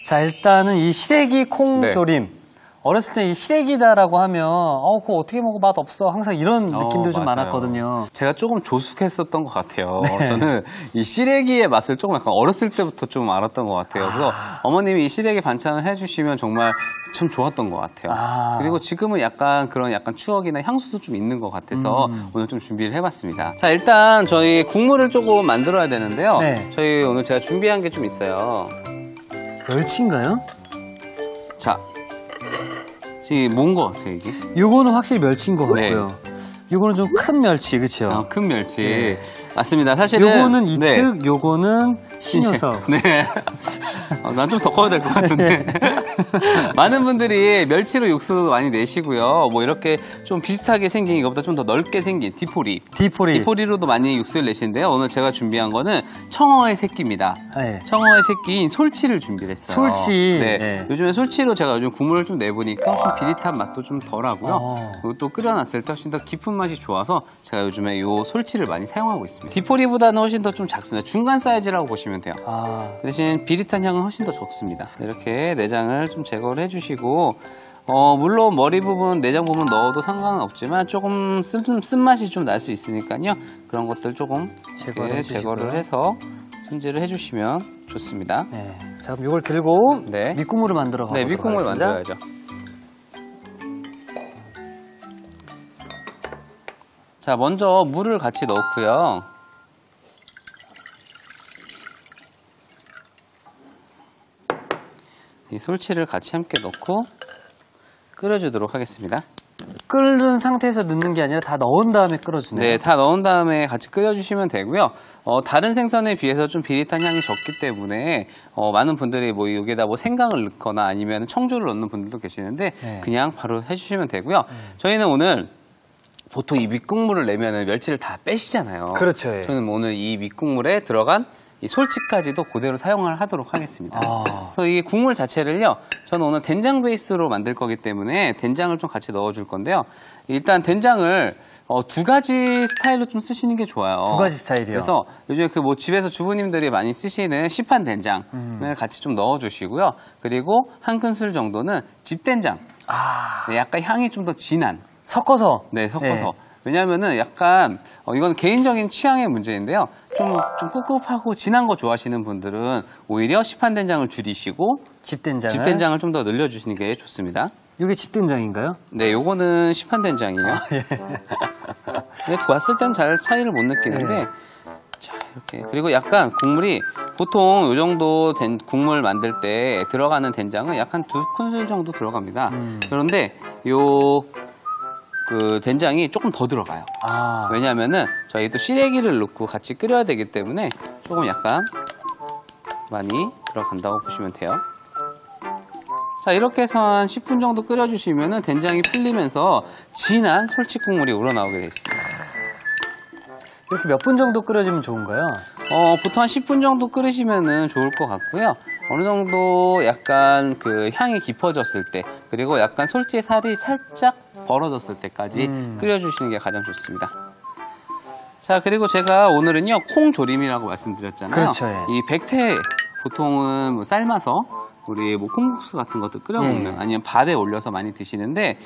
자, 일단은 이 시래기 콩조림. 네. 어렸을 때 이 시래기다라고 하면 그거 어떻게 먹어 맛없어 항상 이런 느낌도 좀 맞아요. 많았거든요. 제가 조금 조숙했었던 것 같아요. 네. 저는 이 시래기의 맛을 조금 약간 어렸을 때부터 좀 알았던 것 같아요. 그래서 어머님이 이 시래기 반찬을 해주시면 정말 참 좋았던 것 같아요. 그리고 지금은 약간 그런 약간 추억이나 향수도 좀 있는 것 같아서 오늘 좀 준비를 해봤습니다. 자, 일단 저희 국물을 조금 만들어야 되는데요. 네. 저희 오늘 제가 준비한 게 좀 있어요. 멸치인가요? 자, 지금 뭔 것 같아요, 이게? 요거는 확실히 멸치인 것 네. 같고요. 요거는 좀 큰 멸치, 그렇죠? 큰 멸치. 네. 맞습니다. 사실은. 요거는 이특, 요거는 신효석. 네. 난 좀 더 커야 될 것 같은데. 많은 분들이 멸치로 육수 많이 내시고요. 뭐 이렇게 좀 비슷하게 생긴 이것보다 좀 더 넓게 생긴 디포리. 디포리로도 많이 육수를 내시는데요. 오늘 제가 준비한 거는 청어의 새끼입니다. 네. 청어의 새끼인 솔치를 준비를 했어요. 솔치. 네. 네. 요즘에 솔치로 제가 요즘 국물을 좀 내보니까 좀 비릿한 맛도 좀 덜하고요. 그리고 또 끓여놨을 때 훨씬 더 깊은 맛이 좋아서 제가 요즘에 요 솔치를 많이 사용하고 있습니다. 디포리보다는 훨씬 더 좀 작습니다. 중간 사이즈라고 보시면 돼요. 그 대신 비릿한 향은 훨씬 더 적습니다. 이렇게 내장을 좀 제거를 해주시고 물론 머리 부분, 내장 부분 넣어도 상관은 없지만 조금 쓴맛이 좀 날 수 있으니까요. 그런 것들 조금 제거를 해서 손질을 해주시면 좋습니다. 네. 자, 그럼 이걸 들고 네. 밑국물을 만들어 가도록 네, 밑국물을 하겠습니다. 만들어야죠. 자, 먼저 물을 같이 넣고요. 이 솔치를 같이 함께 넣고 끓여주도록 하겠습니다. 끓는 상태에서 넣는 게 아니라 다 넣은 다음에 끓여주네요. 네, 다 넣은 다음에 같이 끓여주시면 되고요. 다른 생선에 비해서 좀 비릿한 향이 적기 때문에 많은 분들이 뭐 여기에다 뭐 생강을 넣거나 아니면 청주를 넣는 분들도 계시는데 네. 그냥 바로 해주시면 되고요. 저희는 오늘 보통 이 밑국물을 내면은 멸치를 다 빼시잖아요. 그렇죠. 예. 저는 오늘 이 밑국물에 들어간 이 솔치까지도 그대로 사용을 하도록 하겠습니다. 그래서 이 국물 자체를요, 저는 오늘 된장 베이스로 만들 거기 때문에 된장을 좀 같이 넣어줄 건데요. 일단 된장을 두 가지 스타일로 좀 쓰시는 게 좋아요. 두 가지 스타일이요. 그래서 요즘에 그 뭐 집에서 주부님들이 많이 쓰시는 시판 된장을 같이 좀 넣어주시고요. 그리고 한 큰술 정도는 집된장. 네, 약간 향이 좀 더 진한. 섞어서. 네, 섞어서. 네. 왜냐하면은 약간 이건 개인적인 취향의 문제인데요. 좀 꿉꿉하고 진한 거 좋아하시는 분들은 오히려 시판 된장을 줄이시고 집된장을 좀 더 늘려주시는 게 좋습니다. 이게 집된장인가요? 네, 요거는 시판 된장이에요. 네, 봤을 땐 잘 차이를 못 느끼는데, 네. 자, 이렇게. 그리고 약간 국물이 보통 요 정도 된 국물 만들 때 들어가는 된장은 약 한 2큰술 정도 들어갑니다. 그런데 그 된장이 조금 더 들어가요. 왜냐하면은 저희 또 시래기를 넣고 같이 끓여야 되기 때문에 조금 약간 많이 들어간다고 보시면 돼요. 자, 이렇게 해서 한 10분 정도 끓여주시면은 된장이 풀리면서 진한 솔치국물이 우러나오게 되어 있습니다. 이렇게 몇 분 정도 끓여주면 좋은가요? 보통 한 10분 정도 끓이시면은 좋을 것 같고요. 어느 정도 약간 그 향이 깊어졌을 때, 그리고 약간 솔치의 살이 살짝 벌어졌을 때까지 끓여주시는 게 가장 좋습니다. 자, 그리고 제가 오늘은요, 콩조림이라고 말씀드렸잖아요. 그렇죠. 예. 이 백태 보통은 뭐 삶아서 우리 뭐 콩국수 같은 것도 끓여 먹는 아니면 밥에 올려서 많이 드시는데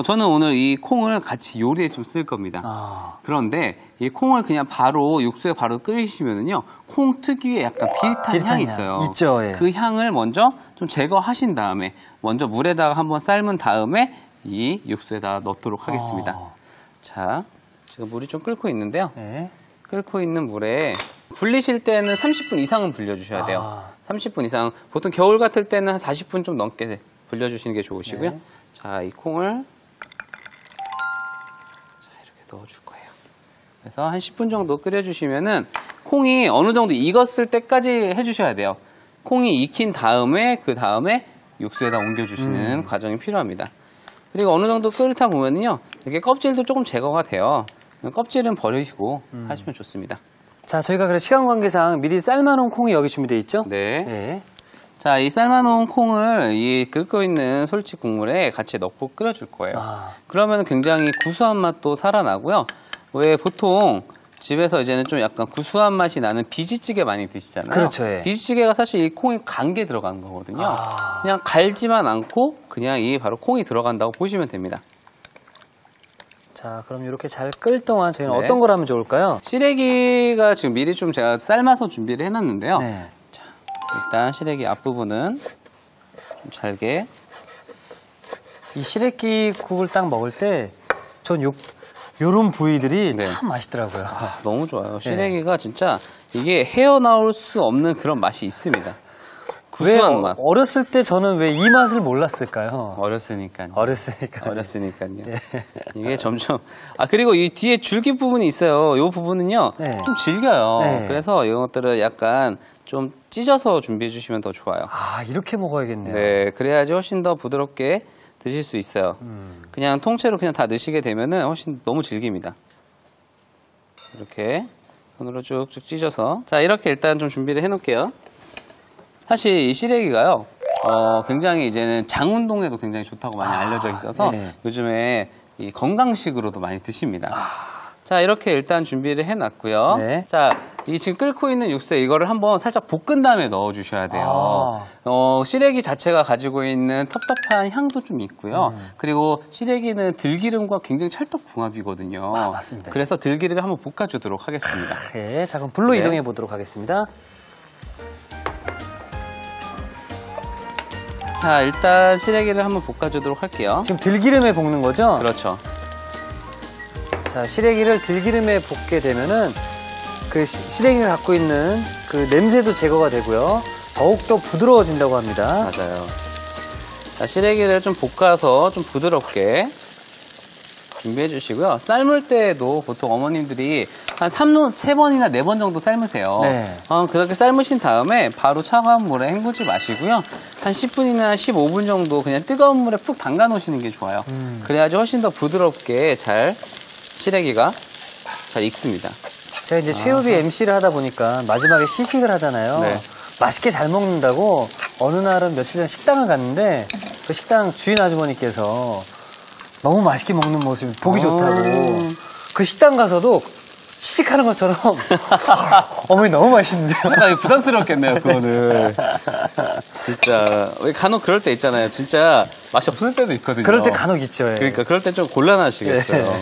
저는 오늘 이 콩을 같이 요리에 좀 쓸 겁니다. 그런데 이 콩을 그냥 바로 육수에 바로 끓이시면은요, 콩 특유의 약간 비릿한 향이 있어요. 있죠. 예. 그 향을 먼저 좀 제거하신 다음에 먼저 물에다가 한번 삶은 다음에 이 육수에다 넣도록 하겠습니다. 자, 지금 물이 좀 끓고 있는데요. 네. 끓고 있는 물에 불리실 때는 30분 이상은 불려주셔야 돼요. 30분 이상. 보통 겨울 같을 때는 한 40분 좀 넘게 불려주시는 게 좋으시고요. 네. 자, 이 콩을 자, 이렇게 넣어줄 거예요. 그래서 한 10분 정도 끓여주시면은 콩이 어느 정도 익었을 때까지 해주셔야 돼요. 콩이 익힌 다음에 그 다음에 육수에다 옮겨주시는 과정이 필요합니다. 그리고 어느 정도 끓다 보면은요, 이렇게 껍질도 조금 제거가 돼요. 껍질은 버리시고 하시면 좋습니다. 자, 저희가 그래 시간 관계상 미리 삶아놓은 콩이 여기 준비되어 있죠? 네. 네. 자, 이 삶아놓은 콩을 이 끓고 있는 솔치 국물에 같이 넣고 끓여줄 거예요. 그러면 굉장히 구수한 맛도 살아나고요. 왜 보통 집에서 이제는 좀 약간 구수한 맛이 나는 비지찌개 많이 드시잖아요. 그렇죠, 예. 비지찌개가 사실 이 콩이 간 게 들어가는 거거든요. 그냥 갈지만 않고 그냥 이 바로 콩이 들어간다고 보시면 됩니다. 자, 그럼 이렇게 잘 끓 동안 저희는 네. 어떤 걸 하면 좋을까요? 시래기가 지금 미리 좀 제가 삶아서 준비를 해놨는데요. 네. 자, 일단 시래기 앞부분은 좀 잘게. 이 시래기 국을 딱 먹을 때 전 요런 부위들이 네. 참 맛있더라고요. 너무 좋아요. 시래기가 진짜 이게 헤어나올 수 없는 그런 맛이 있습니다. 왜 구수한 맛. 어렸을 때 저는 왜 이 맛을 몰랐을까요? 어렸으니까요. 어렸으니까. 어렸으니까요. 네. 이게 점점 그리고 이 뒤에 줄기 부분이 있어요. 이 부분은요 네. 좀 질겨요. 네. 그래서 이런 것들은 약간 좀 찢어서 준비해 주시면 더 좋아요. 이렇게 먹어야겠네요. 네, 그래야지 훨씬 더 부드럽게 드실 수 있어요. 그냥 통째로 그냥 다 넣으시게 되면은 훨씬 너무 질깁니다. 이렇게 손으로 쭉쭉 찢어서. 자, 이렇게 일단 좀 준비를 해 놓을게요. 사실 이 시래기가요, 굉장히 이제는 장 운동에도 굉장히 좋다고 많이 알려져 있어서 네. 요즘에 이 건강식으로도 많이 드십니다. 자, 이렇게 일단 준비를 해 놨고요. 네. 자, 이 지금 끓고 있는 육수에 이거를 한번 살짝 볶은 다음에 넣어 주셔야 돼요. 시래기 자체가 가지고 있는 텁텁한 향도 좀 있고요. 그리고 시래기는 들기름과 굉장히 찰떡궁합이거든요. 맞습니다. 그래서 들기름을 한번 볶아 주도록 하겠습니다. 네, 자, 그럼 불로 네. 이동해 보도록 하겠습니다. 자, 일단 시래기를 한번 볶아 주도록 할게요. 지금 들기름에 볶는 거죠? 그렇죠. 자, 시래기를 들기름에 볶게 되면은 그 시래기가 갖고 있는 그 냄새도 제거가 되고요. 더욱더 부드러워진다고 합니다. 맞아요. 자, 시래기를 좀 볶아서 좀 부드럽게 준비해 주시고요. 삶을 때도 보통 어머님들이 한 3번이나 4번 정도 삶으세요. 네. 그렇게 삶으신 다음에 바로 차가운 물에 헹구지 마시고요. 한 10분이나 15분 정도 그냥 뜨거운 물에 푹 담가 놓으시는 게 좋아요. 그래야지 훨씬 더 부드럽게 잘 시래기가 잘 익습니다. 제가 이제 최우비 MC를 하다 보니까 마지막에 시식을 하잖아요. 네. 맛있게 잘 먹는다고 어느 날은 며칠 전 식당을 갔는데 그 식당 주인 아주머니께서 너무 맛있게 먹는 모습이 보기 좋다고 그 식당 가서도 시식하는 것처럼 어머니 너무 맛있는데요. 약간 부담스럽겠네요, 그거는. 진짜 왜 간혹 그럴 때 있잖아요. 진짜 맛이 없을 때도 있거든요. 그럴 때 간혹 있죠. 예. 그러니까 그럴 때 좀 곤란하시겠어요.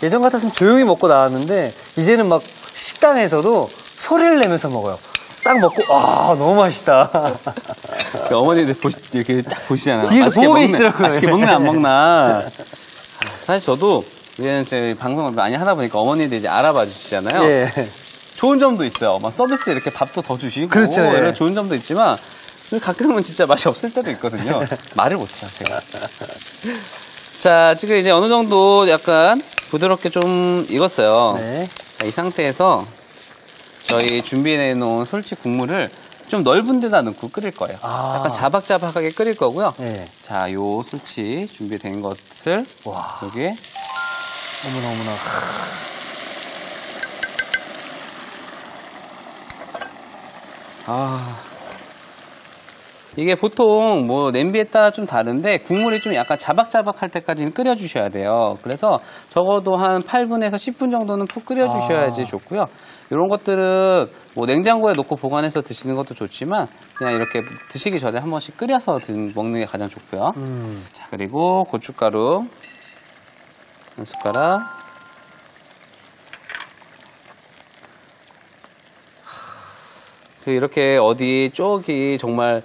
예전 같았으면 조용히 먹고 나왔는데 이제는 막 식당에서도 소리를 내면서 먹어요. 딱 먹고 너무 맛있다. 그 어머니들 이렇게 딱 보시잖아요. 뒤에서 맛있게 보고 먹네, 계시더라고요. 맛있게 먹나 안 먹나. 사실 저도 이제는 제 방송을 많이 하다 보니까 어머니들 이제 알아봐 주시잖아요. 예. 좋은 점도 있어요. 막 서비스 이렇게 밥도 더 주시고 그렇죠, 예. 이런 좋은 점도 있지만 가끔은 진짜 맛이 없을 때도 있거든요. 말을 못해요, 제가. 자, 지금 이제 어느 정도 약간 부드럽게 좀 익었어요. 네. 자, 이 상태에서 저희 준비해 놓은 솔치 국물을 좀 넓은 데다 넣고 끓일 거예요. 약간 자박자박하게 끓일 거고요. 네. 자, 요 솔치 준비된 것을 여기에 어머나. 이게 보통 뭐 냄비에 따라 좀 다른데 국물이 좀 약간 자박자박할 때까지는 끓여주셔야 돼요. 그래서 적어도 한 8분에서 10분 정도는 푹 끓여주셔야지 좋고요. 이런 것들은 뭐 냉장고에 넣고 보관해서 드시는 것도 좋지만 그냥 이렇게 드시기 전에 한 번씩 끓여서 먹는 게 가장 좋고요. 자, 그리고 고춧가루 한 숟가락. 이렇게 어디 쪽이 정말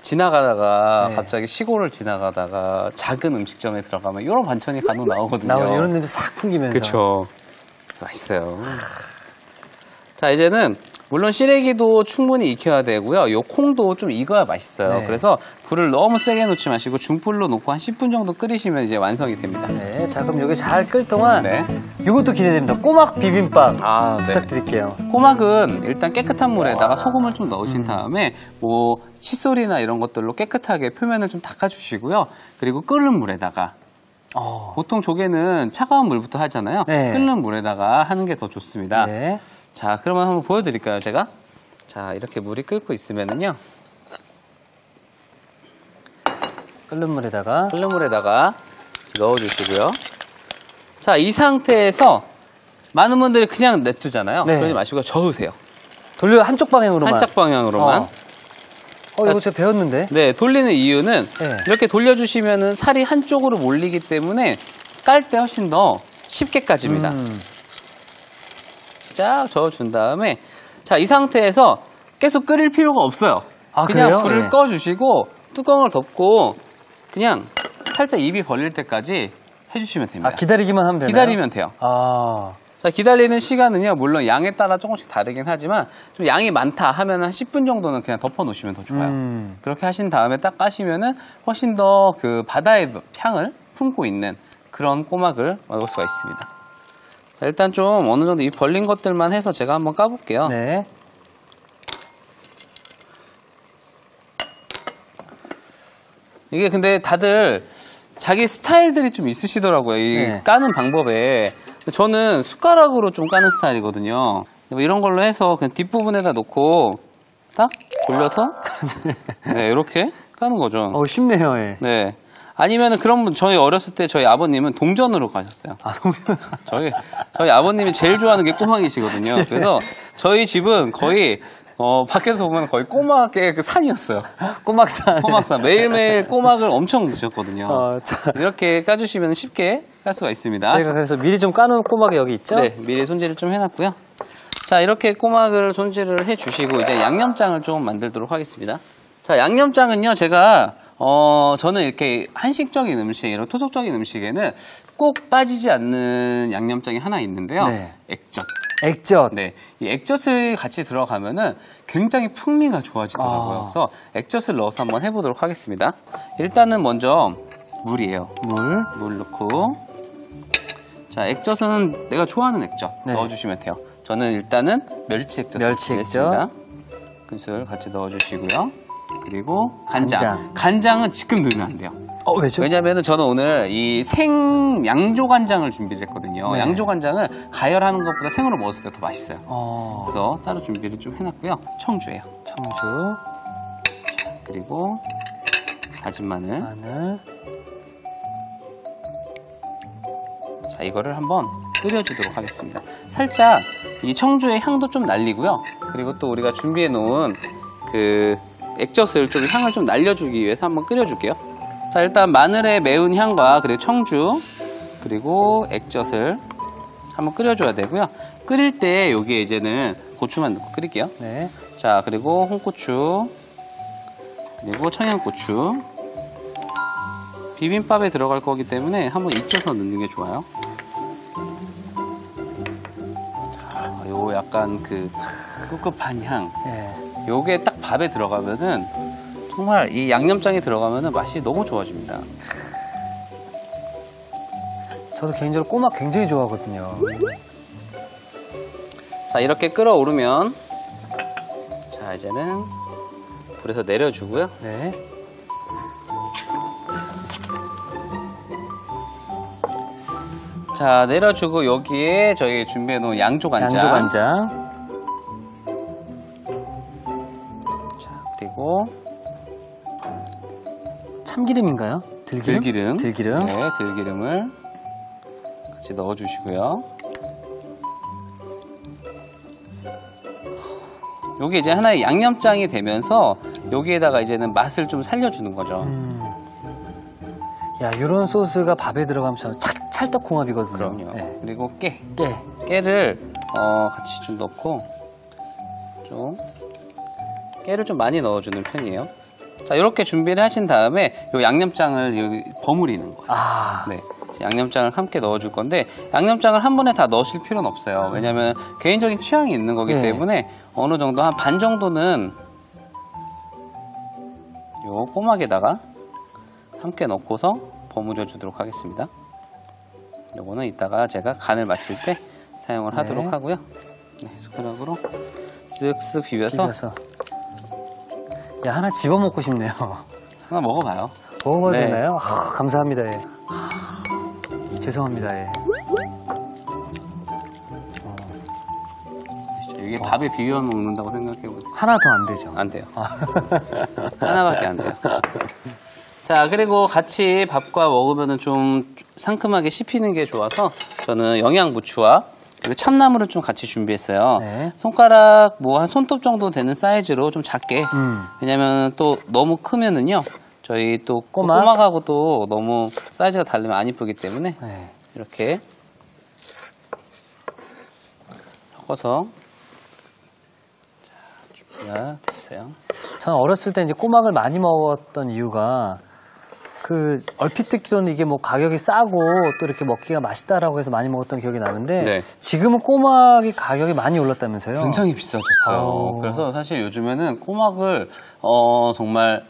지나가다가 갑자기 시골을 지나가다가 작은 음식점에 들어가면 이런 반찬이 간혹 나오거든요. 나오죠. 이런 냄새 싹 풍기면서. 그렇죠. 맛있어요. 자, 이제는 물론 시래기도 충분히 익혀야 되고요. 요 콩도 좀 익어야 맛있어요. 네. 그래서 불을 너무 세게 놓지 마시고 중불로 놓고 한 10분 정도 끓이시면 이제 완성이 됩니다. 네. 자, 그럼 여기 잘 끓 동안 네. 이것도 기대됩니다. 꼬막 비빔밥 네. 부탁드릴게요. 꼬막은 일단 깨끗한 물에다가 소금을 좀 넣으신 다음에 뭐 칫솔이나 이런 것들로 깨끗하게 표면을 좀 닦아주시고요. 그리고 끓는 물에다가 보통 조개는 차가운 물부터 하잖아요. 네. 끓는 물에다가 하는 게 더 좋습니다. 네. 자, 그러면 한번 보여드릴까요, 제가? 자, 이렇게 물이 끓고 있으면은요. 끓는 물에다가 끓는 물에다가 넣어주시고요. 자, 이 상태에서 많은 분들이 그냥 냅두잖아요. 네. 그러지 마시고 저으세요. 돌려 한쪽 방향으로만. 한쪽 방향으로만. 이거 제가 배웠는데. 네, 돌리는 이유는 네. 이렇게 돌려주시면은 살이 한쪽으로 몰리기 때문에 깔 때 훨씬 더 쉽게 까집니다. 쫙 저어준 다음에 자, 이 상태에서 계속 끓일 필요가 없어요. 그냥 그래요? 불을 네. 꺼주시고 뚜껑을 덮고 그냥 살짝 입이 벌릴 때까지 해주시면 됩니다. 기다리기만 하면 되나요? 기다리면 돼요. 자, 기다리는 시간은요, 물론 양에 따라 조금씩 다르긴 하지만 좀 양이 많다 하면 한 10분 정도는 그냥 덮어 놓으시면 더 좋아요. 그렇게 하신 다음에 딱 까시면은 훨씬 더 그 바다의 향을 품고 있는 그런 꼬막을 먹을 수가 있습니다. 자, 일단 좀 어느 정도 이 벌린 것들만 해서 제가 한번 까볼게요. 네. 이게 근데 다들 자기 스타일들이 좀 있으시더라고요. 이 네. 까는 방법에. 저는 숟가락으로 좀 까는 스타일이거든요. 뭐 이런 걸로 해서 그냥 뒷부분에다 놓고 딱 돌려서 네, 이렇게 까는 거죠. 쉽네요. 예. 네. 아니면은 그런 분, 저희 어렸을 때 저희 아버님은 동전으로 가셨어요. 동전. 저희 아버님이 제일 좋아하는 게 꼬막이시거든요. 그래서 저희 집은 거의 밖에서 보면 거의 꼬막의 그 산이었어요. 꼬막산. 꼬막산. 매일매일 꼬막을 엄청 드셨거든요. 자. 이렇게 까주시면 쉽게 깔 수가 있습니다. 저희가 그래서 미리 좀 까놓은 꼬막이 여기 있죠? 네, 미리 손질을 좀 해놨고요. 자, 이렇게 꼬막을 손질을 해주시고 이제 양념장을 좀 만들도록 하겠습니다. 자, 양념장은요, 제가 저는 이렇게 한식적인 음식, 이런 토속적인 음식에는 꼭 빠지지 않는 양념장이 하나 있는데요. 네. 액젓. 액젓. 네, 이 액젓을 같이 들어가면은 굉장히 풍미가 좋아지더라고요. 그래서 액젓을 넣어서 한번 해보도록 하겠습니다. 일단은 먼저 물이에요. 물 넣고. 자, 액젓은 내가 좋아하는 액젓 넣어주시면 돼요. 저는 일단은 멸치 액젓. 한 큰술 같이 넣어주시고요. 그리고 간장은 지금 넣으면 안 돼요. 왜죠? 왜냐면은 저는 오늘 이 생 양조간장을 준비를 했거든요. 네. 양조간장은 가열하는 것보다 생으로 먹었을 때 더 맛있어요. 그래서 따로 준비를 좀 해놨고요. 청주예요. 청주. 그리고 다진 마늘. 자, 이거를 한번 끓여주도록 하겠습니다. 살짝 이 청주의 향도 좀 날리고요. 그리고 또 우리가 준비해 놓은 그 액젓을 좀 향을 좀 날려주기 위해서 한번 끓여줄게요. 자, 일단 마늘의 매운 향과 그리고 청주 그리고 액젓을 한번 끓여줘야 되고요. 끓일 때 여기에 이제는 고추만 넣고 끓일게요. 네. 자, 그리고 홍고추 그리고 청양고추 비빔밥에 들어갈 거기 때문에 한번 익혀서 넣는 게 좋아요. 자, 요 약간 그 꿉꿉한 향. 요게 딱 밥에 들어가면은 정말 이 양념장에 들어가면은 맛이 너무 좋아집니다. 저도 개인적으로 꼬막 굉장히 좋아하거든요. 자, 이렇게 끓어오르면 자, 이제는 불에서 내려주고요. 네. 자, 내려주고 여기에 저희 준비해놓은 양조간장. 자, 그리고 참기름인가요? 들기름? 들기름. 네, 들기름을 같이 넣어주시고요. 요게 이제 하나의 양념장이 되면서 여기에다가 이제는 맛을 좀 살려주는 거죠. 야, 요런 소스가 밥에 들어가면 찰떡궁합이거든요. 그럼요. 네. 그리고 깨를 같이 좀 넣고 깨를 좀 많이 넣어주는 편이에요. 자, 이렇게 준비를 하신 다음에 요 양념장을 여기 버무리는 거예요. 네, 양념장을 함께 넣어줄 건데 양념장을 한 번에 다 넣으실 필요는 없어요. 왜냐하면 개인적인 취향이 있는 거기 때문에 어느 정도 한 반 정도는 요 꼬막에다가 함께 넣고서 버무려 주도록 하겠습니다. 요거는 이따가 제가 간을 맞출 때 사용을 하도록 하고요. 네, 숟가락으로 쓱쓱 비벼서. 야, 하나 집어 먹고 싶네요. 하나 먹어봐요. 먹어봐도 되나요? 감사합니다. 죄송합니다. 이게 밥에 비벼 먹는다고 생각해보세요. 하나 더 안 되죠? 안 돼요. 하나밖에 안 돼요. 자, 그리고 같이 밥과 먹으면 좀 상큼하게 씹히는 게 좋아서 저는 영양부추와 그리고 참나물을 좀 같이 준비했어요. 네. 손가락 뭐 한 손톱 정도 되는 사이즈로 좀 작게. 왜냐면 또 너무 크면은요. 저희 또 꼬막하고 또 너무 사이즈가 다르면 안 이쁘기 때문에 네. 이렇게 섞어서 준비가 됐어요. 저는 어렸을 때 이제 꼬막을 많이 먹었던 이유가 그 얼핏 듣기로는 이게 뭐 가격이 싸고 또 이렇게 먹기가 맛있다라고 해서 많이 먹었던 기억이 나는데 네. 지금은 꼬막이 가격이 많이 올랐다면서요? 굉장히 비싸졌어요. 오. 그래서 사실 요즘에는 꼬막을 정말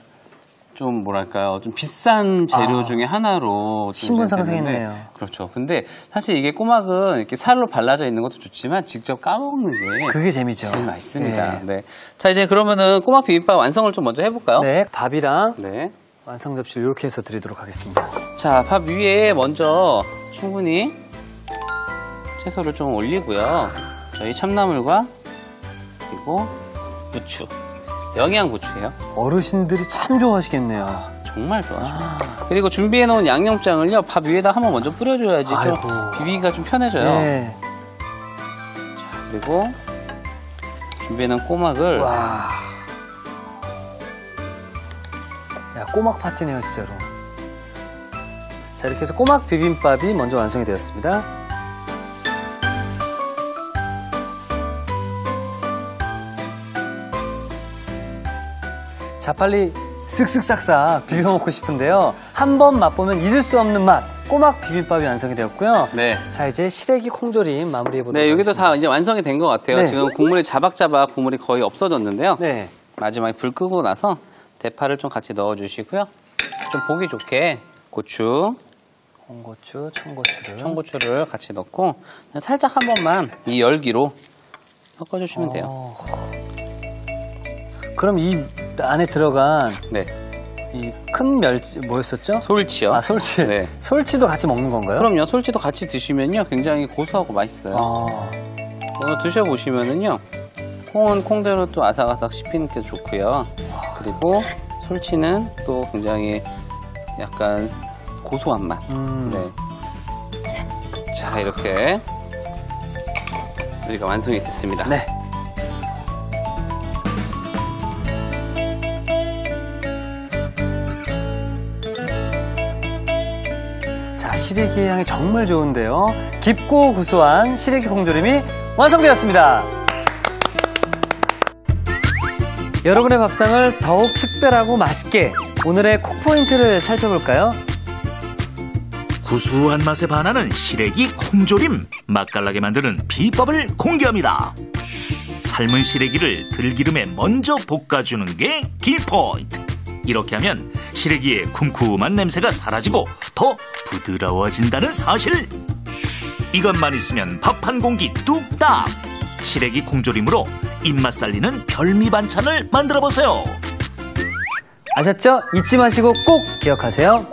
좀 뭐랄까요, 좀 비싼 재료 중에 하나로 신분 상승했네요. 그렇죠. 근데 사실 이게 꼬막은 이렇게 살로 발라져 있는 것도 좋지만 직접 까먹는 게 그게 재미죠. 제일 맛있습니다. 네. 네. 자, 이제 그러면은 꼬막 비빔밥 완성을 좀 먼저 해볼까요? 네, 밥이랑 네. 완성 접시를 이렇게 해서 드리도록 하겠습니다. 자, 밥 위에 먼저 충분히 채소를 좀 올리고요. 저희 참나물과 그리고 부추. 영양 부추예요. 어르신들이 참 좋아하시겠네요. 정말 좋아하시고. 그리고 준비해놓은 양념장을요, 밥 위에다 한번 먼저 뿌려줘야지 좀 아이고. 비비기가 좀 편해져요. 네. 자, 그리고 준비해놓은 꼬막을. 와. 야, 꼬막 파티네요, 진짜로. 자, 이렇게 해서 꼬막 비빔밥이 먼저 완성이 되었습니다. 자, 빨리 쓱쓱 싹싹 비벼 먹고 싶은데요. 한 번 맛보면 잊을 수 없는 맛. 꼬막 비빔밥이 완성이 되었고요. 네. 자, 이제 시래기 콩조림 마무리해 보도록 네, 여기도 하겠습니다. 다 이제 완성이 된 것 같아요. 네. 지금 국물이 자박자박 국물이 거의 없어졌는데요. 네. 마지막에 불 끄고 나서 대파를 좀 같이 넣어주시고요. 좀 보기 좋게 고추, 홍고추, 청고추를. 청고추를 같이 넣고 그냥 살짝 한 번만 이 열기로 섞어주시면 돼요. 그럼 이 안에 들어간 네, 이 큰 멸치 뭐였었죠? 솔치요. 아, 솔치. 네. 솔치도 같이 먹는 건가요? 그럼요. 솔치도 같이 드시면요, 굉장히 고소하고 맛있어요. 오늘 드셔보시면은요, 콩은 콩대로 또 아삭아삭 씹히는 게 좋고요. 그리고 솔치는 또 굉장히 약간 고소한 맛. 네. 자, 이렇게 우리가 완성이 됐습니다. 네. 자, 시래기 향이 정말 좋은데요. 깊고 구수한 시래기 콩조림이 완성되었습니다. 여러분의 밥상을 더욱 특별하고 맛있게 오늘의 콕 포인트를 살펴볼까요? 구수한 맛에 반하는 시래기 콩조림, 맛깔나게 만드는 비법을 공개합니다. 삶은 시래기를 들기름에 먼저 볶아주는 게 키포인트. 이렇게 하면 시래기의 쿰쿰한 냄새가 사라지고 더 부드러워진다는 사실. 이것만 있으면 밥 한 공기 뚝딱. 시래기 콩조림으로 입맛 살리는 별미 반찬을 만들어보세요. 아셨죠? 잊지 마시고 꼭 기억하세요.